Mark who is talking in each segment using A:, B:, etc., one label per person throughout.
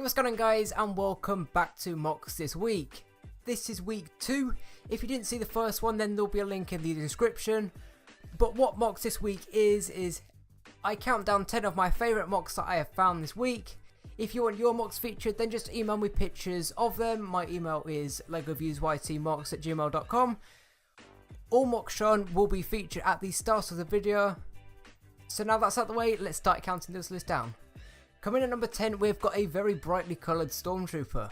A: What's going on, guys, and welcome back to MOCs this week. This is week 2. If you didn't see the first one, then there'll be a link in the description. But what MOCs this week is I count down 10 of my favourite MOCs that I have found this week. If you want your MOCs featured, then just email me pictures of them. My email is legoviewsytmocs@gmail.com. All MOCs shown will be featured at the start of the video. So now that's out the way, let's start counting this list down. Coming at number 10, we've got a very brightly coloured Stormtrooper.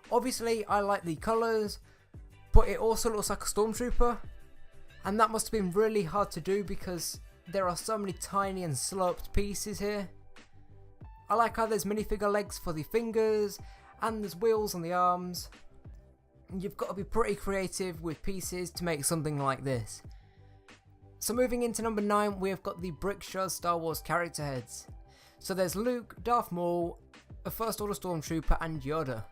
A: Obviously, I like the colours, but it also looks like a Stormtrooper. And that must have been really hard to do because there are so many tiny and sloped pieces here. I like how there's minifigure legs for the fingers, and there's wheels on the arms. You've got to be pretty creative with pieces to make something like this. So moving into number 9, we've got the Brickshire Star Wars character heads. So there's Luke, Darth Maul, a First Order Stormtrooper, and Yoda.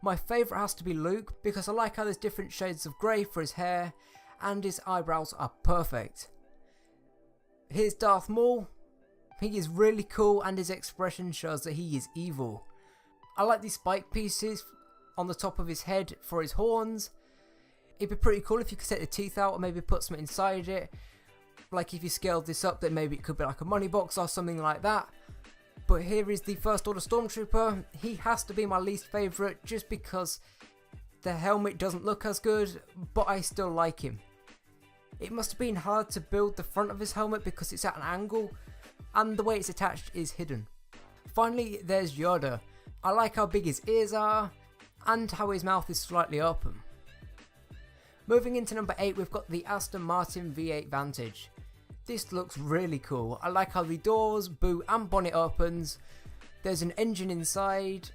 A: My favourite has to be Luke because I like how there's different shades of grey for his hair and his eyebrows are perfect. Here's Darth Maul. He is really cool and his expression shows that he is evil. I like these spike pieces on the top of his head for his horns. It'd be pretty cool if you could take the teeth out or maybe put something inside it. Like if you scaled this up, then maybe it could be like a money box or something like that. But here is the First Order Stormtrooper. He has to be my least favourite just because the helmet doesn't look as good, but I still like him. It must have been hard to build the front of his helmet because it's at an angle and the way it's attached is hidden. Finally, there's Yoda. I like how big his ears are and how his mouth is slightly open. Moving into number 8, we've got the Aston Martin V8 Vantage. This looks really cool. I like how the doors, boot and bonnet opens. There's an engine inside.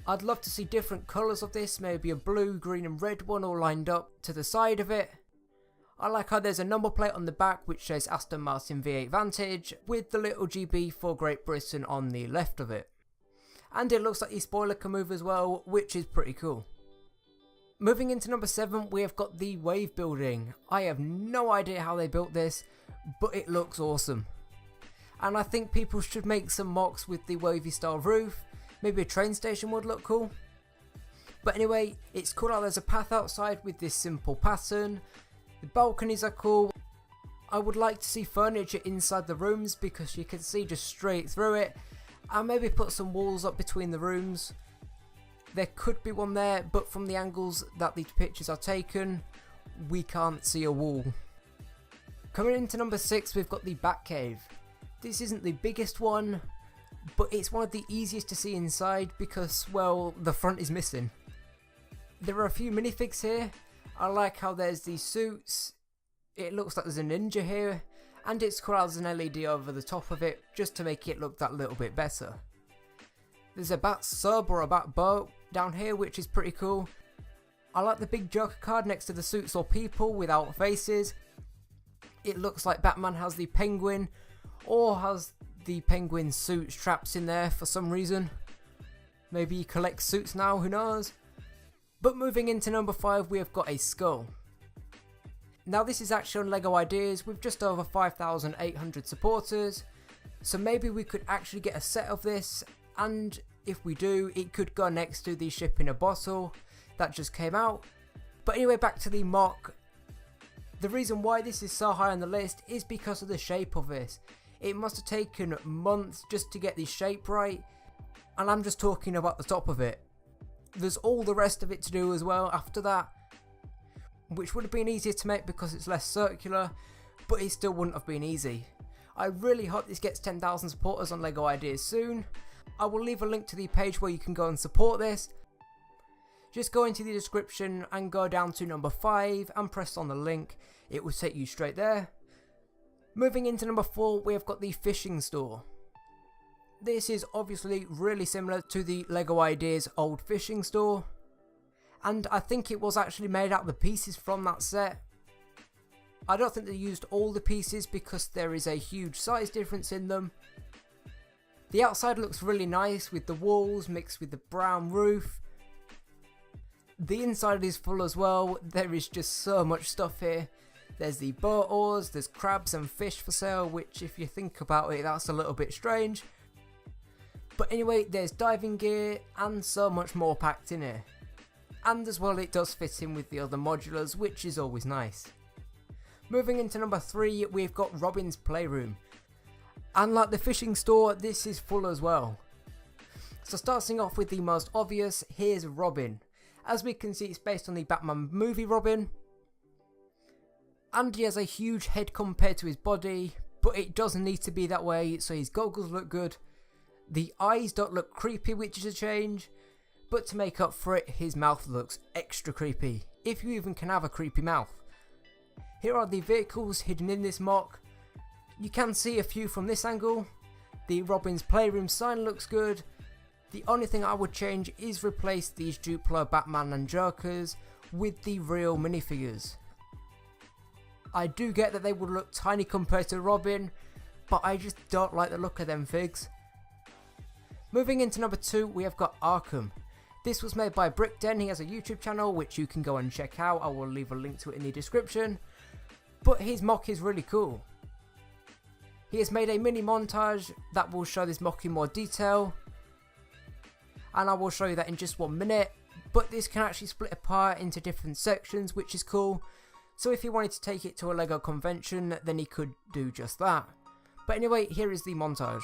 A: I'd love to see different colours of this, maybe a blue, green and red one all lined up to the side of it. I like how there's a number plate on the back which says Aston Martin V8 Vantage with the little GB for Great Britain on the left of it. And it looks like the spoiler can move as well, which is pretty cool. Moving into number 7, we have got the wave building. I have no idea how they built this, but it looks awesome. And I think people should make some MOCs with the wavy style roof. Maybe a train station would look cool. But anyway, it's cool how there's a path outside with this simple pattern. The balconies are cool. I would like to see furniture inside the rooms because you can see just straight through it. And maybe put some walls up between the rooms. There could be one there, but from the angles that these pictures are taken, we can't see a wall. Coming into number 6, we've got the Batcave. This isn't the biggest one, but it's one of the easiest to see inside because, well, the front is missing. There are a few minifigs here. I like how there's these suits. It looks like there's a ninja here, and it's cool how there's an LED over the top of it just to make it look that little bit better. There's a bat sub or a bat boat down here, which is pretty cool. I like the big Joker card next to the suits or people without faces. It looks like Batman has the penguin or has the penguin suit straps in there for some reason. Maybe he collects suits now, who knows. But moving into number 5, we have got a skull. Now this is actually on LEGO Ideas with just over 5,800 supporters. So maybe we could actually get a set of this, and if we do, it could go next to the ship in a bottle that just came out. But anyway, back to the MOC. The reason why this is so high on the list is because of the shape of this. It must have taken months just to get the shape right, and I'm just talking about the top of it. There's all the rest of it to do as well after that, which would have been easier to make because it's less circular, but it still wouldn't have been easy. I really hope this gets 10,000 supporters on LEGO Ideas soon. I will leave a link to the page where you can go and support this. Just go into the description and go down to number 5 and press on the link. It will take you straight there. Moving into number 4, we have got the fishing store. This is obviously really similar to the LEGO Ideas old fishing store. And I think it was actually made out of the pieces from that set. I don't think they used all the pieces because there is a huge size difference in them. The outside looks really nice with the walls mixed with the brown roof. The inside is full as well. There is just so much stuff here. There's the boat oars, there's crabs and fish for sale, which if you think about it, that's a little bit strange. But anyway, there's diving gear and so much more packed in here. And as well, it does fit in with the other modulars, which is always nice. Moving into number 3, we've got Robin's Playroom. And like the fishing store, this is full as well. So starting off with the most obvious, here's Robin. As we can see, it's based on the Batman movie Robin. And he has a huge head compared to his body, but it doesn't need to be that way, so his goggles look good. The eyes don't look creepy, which is a change, but to make up for it, his mouth looks extra creepy, if you even can have a creepy mouth. Here are the vehicles hidden in this mock. You can see a few from this angle. The Robin's Playroom sign looks good. The only thing I would change is replace these Duplo Batman and Jokers with the real minifigures. I do get that they would look tiny compared to Robin, but I just don't like the look of them figs. Moving into number 2, we have got Arkham. This was made by Brickden. He has a YouTube channel which you can go and check out. I will leave a link to it in the description. But his mock is really cool. He has made a mini montage that will show this mock in more detail. And I will show you that in just 1 minute. But this can actually split apart into different sections, which is cool. So if he wanted to take it to a LEGO convention, then he could do just that. But anyway, here is the montage.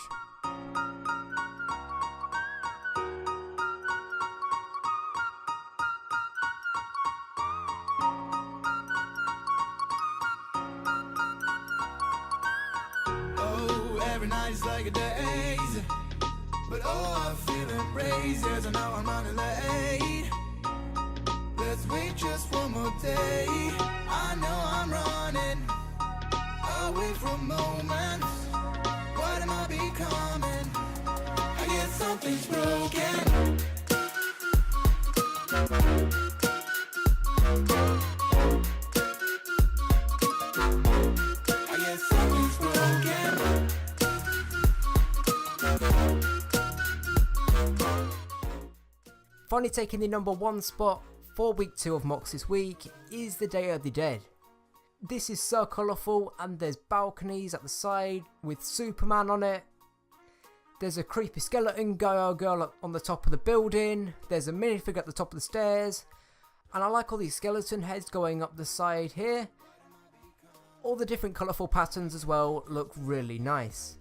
B: Every night is like a daze, but oh, I'm feeling crazy as I know I'm running late. Let's wait just one more day. I know I'm running away from moments. What am I becoming? I guess something's broken. I guess something's broken.
A: Finally taking the number 1 spot for week 2 of mocks this week is the Day of the Dead. This is so colourful, and there's balconies at the side with Superman on it. There's a creepy skeleton guy or girl on the top of the building. There's a minifigure at the top of the stairs. And I like all these skeleton heads going up the side here. All the different colourful patterns as well look really nice.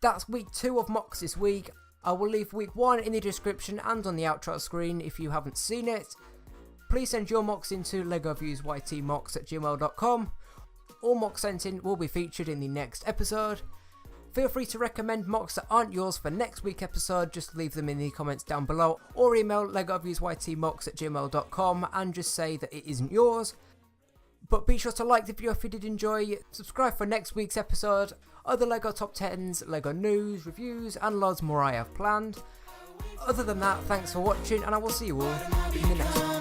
A: That's week 2 of mocks this week. I will leave week 1 in the description and on the outro screen if you haven't seen it. Please send your mocks into legoviewsytmocks@gmail.com. All mocks sent in will be featured in the next episode. Feel free to recommend mocks that aren't yours for next week's episode, just leave them in the comments down below, or email legoviewsytmocks@gmail.com and just say that it isn't yours. But be sure to like the video if you did enjoy, subscribe for next week's episode, other LEGO top 10s, LEGO news, reviews and loads more I have planned. Other than that, thanks for watching and I will see you all in the next one.